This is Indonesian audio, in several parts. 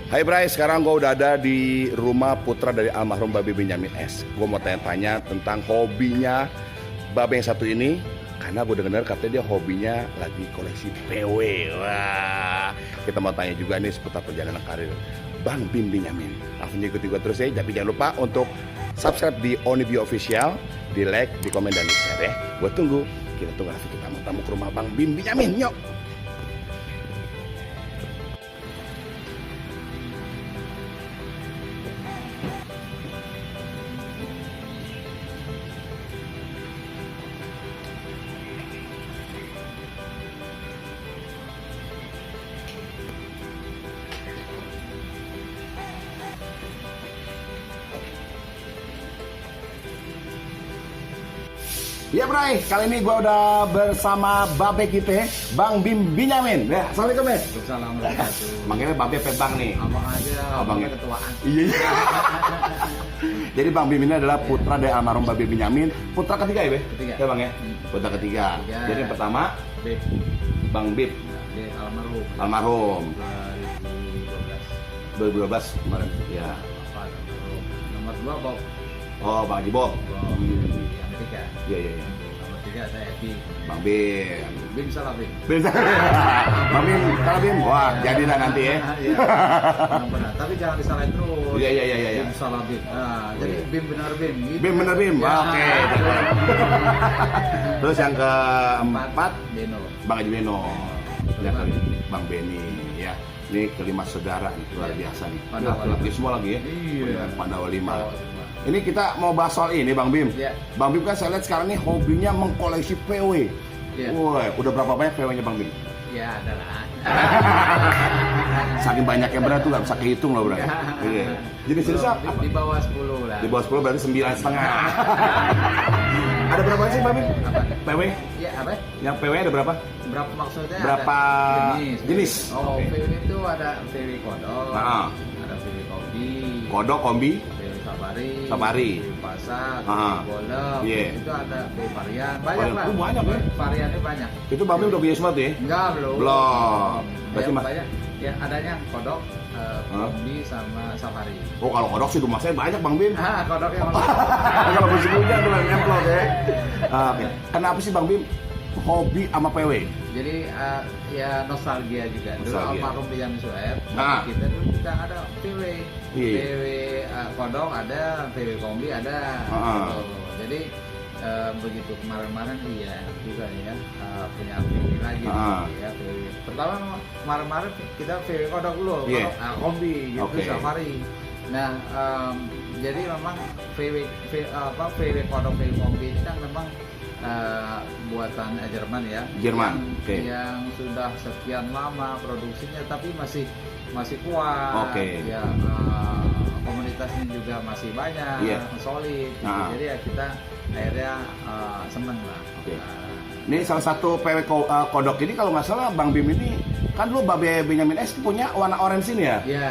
Hai Bray, sekarang gue udah ada di rumah putra dari almarhum Babe Benyamin S. Gue mau tanya-tanya tentang hobinya Babe yang satu ini, karena gue dengar katanya dia hobinya lagi koleksi PW. Wah, kita mau tanya juga nih seputar perjalanan karir Bang Bim Benyamin. Langsung ikuti gue terus ya, tapi jangan lupa untuk subscribe di Onibio Official, di like, di komen, dan di share ya. Gue tunggu, kita tunggu nanti kita mau tamu ke rumah Bang Bim Benyamin, yuk. Ya Bray, kali ini gue udah bersama Babe kita, Bang Bim Benyamin. Ya, assalamualaikum ya. Assalamualaikum. Manggilnya Babe apa Bang nih? Abang aja, abangnya ketuaan. Iya. Jadi Bang Bim ini adalah putra dari almarhum Babe Benyamin. Putra ketiga ya, Be? Ketiga. Ya Bang ya. Putra ketiga. Jadi yang pertama Bib. Bang Bib, Bib almarhum. almarhum 2012. 2012 kemarin. Ya. Apa almarhum? Nomor 2 Bob. Oh, Bang Haji Bob. Bob. Yang ketiga. Iya, iya, iya. Nomor 3 saya Ebi. Bang Bim. Bim salah Bim. Bang Bim, kalau Bim, wah jadilah nanti ya. Iya. Yang benar. Tapi jangan disalahin terus. Iya, iya, iya, iya. Bim salah Bim. Nah, jadi Bim benar Bim. Gitu. Bim bener Bim. Ya. Oke. Terus yang keempat Beno. Bang Haji Beno. Yang Kelima. Bang Beni ya. Ini kelima saudara nih, luar Iya. biasa nih. Pandawa Laki lima. semua lagi ya. Iya. Pandawa 5. Pandawa 5. Ini kita mau bahas soal ini Bang Bim. Iya. Bang Bim kan saya lihat sekarang nih hobinya mengkoleksi PW. Iya. Wah, udah berapa banyak PW-nya Bang Bim? Ya, adalah. Saking banyaknya berat tuh gak bisa kehitung loh bro. Iya. Jadi serius apa? Di bawah 10 lah. Di bawah 10 berarti 9,5. Ada berapa sih Bang Bim? Apa? PW? Iya, apa? Yang PW ada berapa? Berapa maksudnya? Berapa ada jenis? Oh, Oke. VW itu ada VW kodok, Ah. ada VW kombi, Kodok, kombi, VW safari, Safari. VW pasar, Ah. VW golem, Iya. itu ada VW varian, banyak Varian. lah. Oh, banyak ya? Variannya banyak. itu Bang Bim udah punya semua tuh ya? Enggak, belum. Belum. Berarti Banyak, mas- banyak. Ya, adanya kodok, kombi sama safari. Oh kalau kodok sih rumah saya banyak Bang Bim. Ah, kodok yang Kalau musim hujan tuh yang nempel ya. Oke. Kenapa sih Bang Bim hobi sama PW? Jadi ya nostalgia juga. Dulu Nostalgia. almarhum Benyamin Sueb, Nah. kita dulu kita ada VW, Iya. VW kodok ada, VW kombi ada. Ah. Gitu. Jadi begitu kemarin-kemarin iya juga ya punya VW lagi Ah. ya VW. Pertama kemarin-kemarin kita VW kodok dulu, Iya. kodok, kombi gitu Oke. safari. Nah jadi memang VW kodok VW kombi ini kan memang buatan Jerman ya. Jerman, Yang, oke. yang sudah sekian lama produksinya tapi masih kuat. Oke. Ya komunitasnya juga masih banyak, Iya. solid. Gitu. Ah. Jadi ya kita akhirnya seneng lah. Oke. Ini salah satu PW kodok ini kalau nggak salah Bang Bim ini kan dulu Babe Benyamin S punya warna orange ini ya. Ya,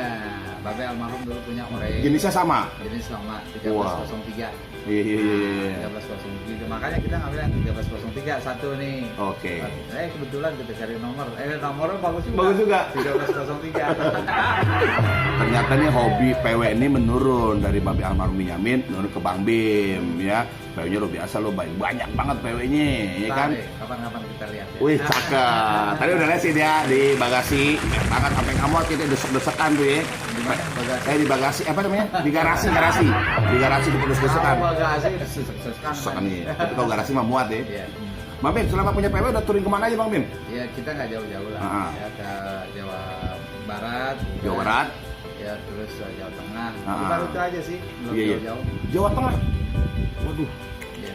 Babe almarhum dulu punya orange. Jenisnya sama. Jenis sama Wow. 1303. Iya iya iya. 1303. Makanya kita ngambil yang 1303 satu nih. Oke. Kebetulan kita cari nomor. Nomornya bagus juga. Bagus juga. 1303. Ternyata nih hobi PW ini menurun dari Babe almarhum Benyamin menurun ke Bang Bim ya. PW-nya lo biasa lo banyak banget PW-nya ya kan. Kapan-kapan kita lihat ya. Wih cakep. Tadi udah lihat sih dia di bagasi. Banget sampai kamu kita desek-desekan tuh ya. Di mana bagasi? Di bagasi apa namanya? Di garasi. Di garasi kita desek-desekan. Bagasi desek-desekan. Desekan nih. Tapi kalau garasi mah muat ya. Iya. Bang Bim, selama punya PW udah touring kemana aja Bang Bim? Ya kita nggak jauh-jauh lah. Ah. Ya ke Jawa Barat. Jawa Barat. Ya terus Jawa Tengah. Ah. Baru itu aja sih. Belum Iya, iya. jauh-jauh. Jawa Tengah. Waduh. Iya.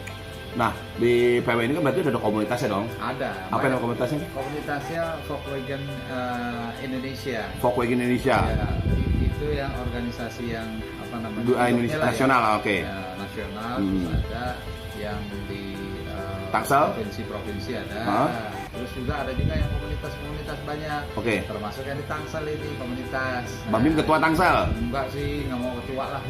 Nah, di PW ini kan berarti udah ada komunitasnya dong. Ada. Apa nama komunitasnya? Komunitasnya Volkswagen Indonesia. Volkswagen Indonesia. Ya, itu yang organisasi yang apa namanya? Indonesia lah ya. nasional, oke. Ya, nasional. Hmm. Terus ada yang di Tangsel? provinsi ada. Hah? Terus juga ada juga yang komunitas banyak. Oke. Termasuk yang di Tangsel ini komunitas. Bang Bim ketua Tangsel. Enggak sih, nggak mau ketua lah.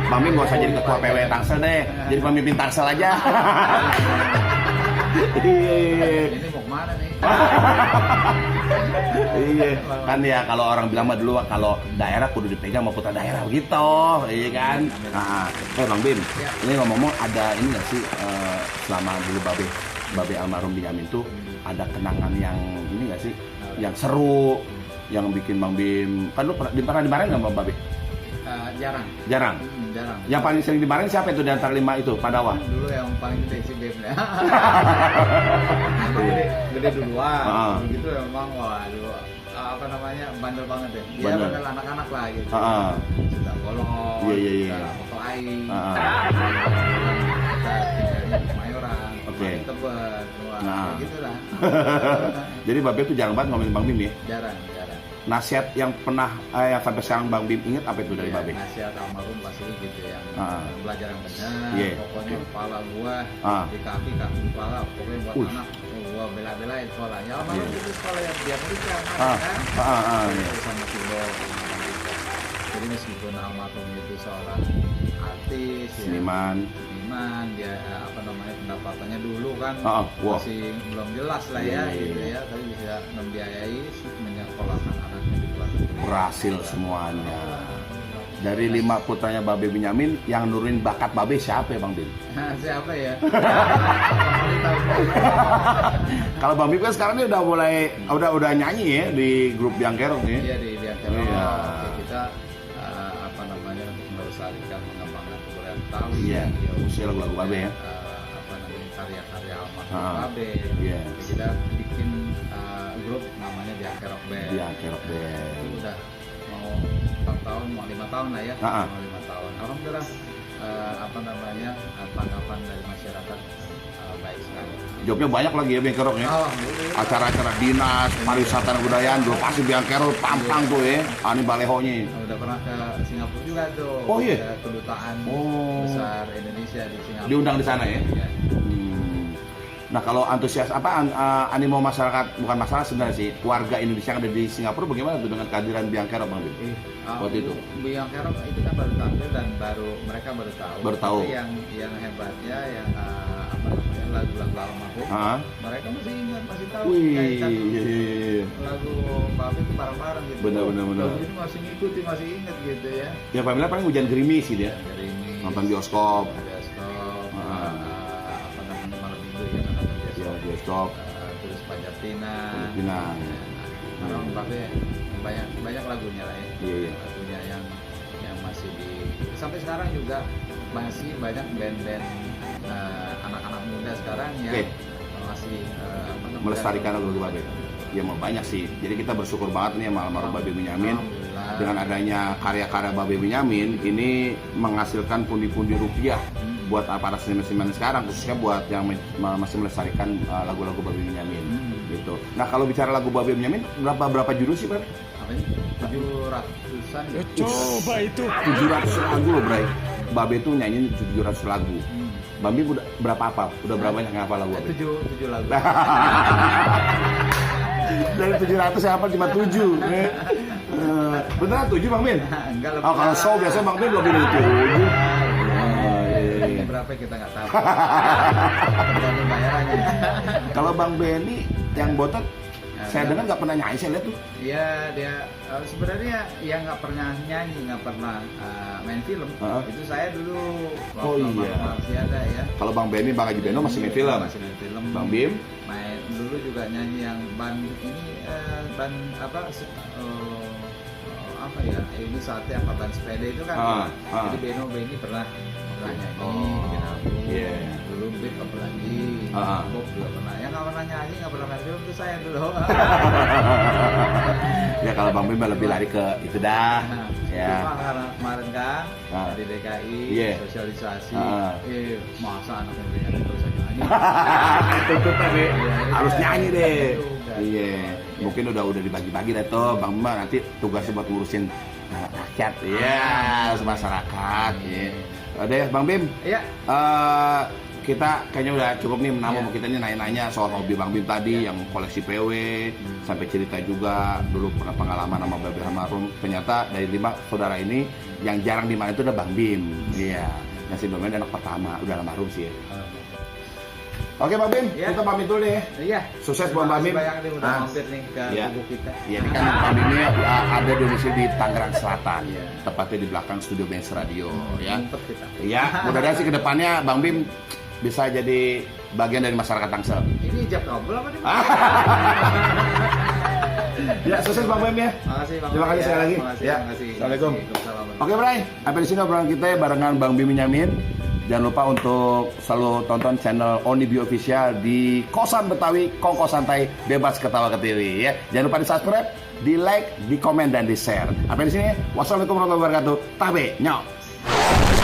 Bang Bim gak usah jadi ketua PW Tangsel deh. Jadi pemimpin Tangsel aja. Iya. Ini mau kemana nih? Iya, kan ya kalau orang bilang mah dulu kalau daerah kudu dipegang sama putra daerah gitu, iya kan? Nah, Bang Bim, Ya. ini ngomong-ngomong ada ini nggak sih selama dulu Babe almarhum Benyamin tuh ada kenangan yang ini nggak sih, yang seru, yang bikin Bang Bim, kan lu pernah dimarahin nggak sama Babe? Jarang. Jarang. Jarang. Yang paling sering dimarahin siapa itu di antara 5 itu, Padawa? Dulu yang paling gede si Bim ya. Gede duluan. Begitu ya memang waduh apa namanya bandel banget ya. Dia Bandel. bandel anak-anak lah gitu. Sudah bolong. Iya. Foto aing. Kita tinggalnya di Mayoran. Oke. Tebet. Wah, Nah. kayak gitulah. Jadi Babe tuh jarang banget ngomongin Bang Bim ya. Jarang. Nasihat yang pernah yang sampai sekarang Bang Bim inget apa itu dari Iya, Babe? nasihat almarhum pasti gitu yang belajar yang benar. Iya. Pokoknya kepala gua di kaki kepala pokoknya buat anak gua bela-belain sekolah. Ya almarhum itu sekolah yang di Amerika kan. Sama Tibo. Jadi meskipun almarhum itu seorang artis, Seniman, dia apa namanya pendapatannya dulu kan masih belum jelas lah ya, gitu ya. Tapi bisa membiayai menyekolahkan anaknya di kelas. berhasil semuanya. Dari 5 putranya Babe Benyamin, yang nurunin bakat Babe siapa ya Bang Bim? Siapa ya? Kalau Bang Bim kan sekarang ini udah mulai udah nyanyi ya di grup Biang Kerok nih. Iya di Biangkerok. Iya. Kita apa namanya untuk melestarikan mengembangkan kebudayaan Betawi. Iya. Ya, Usia lagu-lagu Babe ya. Apa namanya karya-karya almarhum Babe. Iya. Kita bikin grup namanya Biangkerok Band. Biang Kerok Band. Itu udah mau 4 tahun, mau 5 tahun lah ya. Mau 5 tahun. Alhamdulillah apa namanya tanggapan dari masyarakat baik sekali. Jobnya banyak lagi ya Biang Kerok ya. Alhamdulillah. Acara-acara dinas, pariwisata dan kebudayaan, dulu pasti Biang Kerok pampang tuh ya. Ini balehonya. Udah pernah ke Singapura juga tuh. Oh iya. Ke kedutaan besar Indonesia di Singapura. Diundang di sana ya. Iya. Nah kalau antusias animo masyarakat, bukan masalah sebenarnya sih, warga Indonesia yang ada di Singapura bagaimana tuh dengan kehadiran Biang Kerok Bang Bim? Waktu itu Biang Kerok itu kan baru tampil dan mereka baru tahu. Baru tahu. Tapi yang hebatnya yang apa namanya lagu-lagu almarhum, mereka masih ingat, masih tahu. Kaitan lagu Babe itu bareng-bareng gitu. Benar. Lagu ini masih ngikuti, masih ingat gitu ya. Ya Pak Mila paling hujan gerimis sih dia. Gerimis. Nonton bioskop. Apa namanya malam minggu ya kan nonton bioskop. Ya bioskop. Terus Panjat Pinang. Karena Babe banyak lagunya lah ya. Iya. Lagunya yang masih sampai sekarang juga masih banyak band-band anak-anak muda sekarang yang masih melestarikan lagu Babe. Ya mau banyak sih. Jadi kita bersyukur banget nih sama almarhum Babe Benyamin. Dengan adanya karya-karya Babe Benyamin ini menghasilkan pundi-pundi rupiah buat para seniman-seniman sekarang, khususnya buat yang masih melestarikan lagu-lagu Babe Benyamin gitu. Nah kalau bicara lagu Babe Benyamin berapa judul sih Bang? 700-an ya. Coba itu 700 lagu loh Bray. Babe tuh nyanyiin 700 lagu. Bang Bim udah berapa apa? Udah berapa banyak ngapal lagu Babe? 7 lagu. Dari 700 saya hafal cuma 7. Beneran 7 Bang Bim? Enggak lebih. Kalau show biasa Bang Bim lebih dari 7. Berapa kita nggak tahu. Tergantung bayarannya. Kalau Bang Benny yang botak, saya dengar nggak pernah nyanyi, saya lihat tuh. Iya dia sebenarnya ya nggak pernah nyanyi, nggak pernah main film. Itu saya dulu waktu masih ada ya. Kalau Bang Benny, Bang Haji Beno masih main film. Masih main film. Bang Bim main dulu juga nyanyi yang ban apa apa ya ini saatnya apa ban sepeda itu kan. Jadi Benny pernah nyanyi bikin album. Dulu Bip apalagi Bob juga pernah. Yang nggak pernah nyanyi, nggak pernah main film itu saya dulu. Ya kalau Bang Bim lebih lari ke itu dah. Ya. Cuma karena kemarin kan di DKI sosialisasi, masa anak muda terus aja nyanyi. Tuntut tapi harus nyanyi deh. Iya. Mungkin udah dibagi-bagi deh tuh Bang Bim nanti tugasnya buat ngurusin rakyat, masyarakat. Udah ya Bang Bim. Iya. Kita kayaknya udah cukup nih menambah kita ini nanya-nanya soal hobi Bang Bim tadi yang koleksi PW sampai cerita juga dulu pernah pengalaman sama Babe almarhum. Ternyata dari 5 saudara ini yang jarang di mana itu udah Bang Bim. Iya. Yang si Bang Bim anak pertama udah almarhum sih. Oke Bang Bim, Ya. kita pamit dulu nih. Iya. Sukses buat Bang Bim. Terima kasih banyak nih udah Ah. mampir nih ke Iya. tubuh kita. Iya, ini kan Bang Bim ini ada domisili di Tangerang Selatan, Iya. tepatnya di belakang studio Benz Radio, ya. Ngumpet kita. Iya, mudah-mudahan sih kedepannya Bang Bim bisa jadi bagian dari masyarakat Tangsel. Ini ijab kabul apa nih? Ya, sukses Bang Bim ya. Makasih Bang. Terima kasih sekali lagi. Makasih. Ya. Makasih. Assalamualaikum. Waalaikumsalam. Oke Bray, sampai di sini obrolan kita barengan Bang Bim Benyamin. Jangan lupa untuk selalu tonton channel Only Official di Kosan Betawi, Kongko Santai, bebas ketawa ketiwi ya. Jangan lupa di subscribe, di like, di komen dan di share. Sampai di sini, wassalamualaikum warahmatullahi wabarakatuh. Tabe, nyok.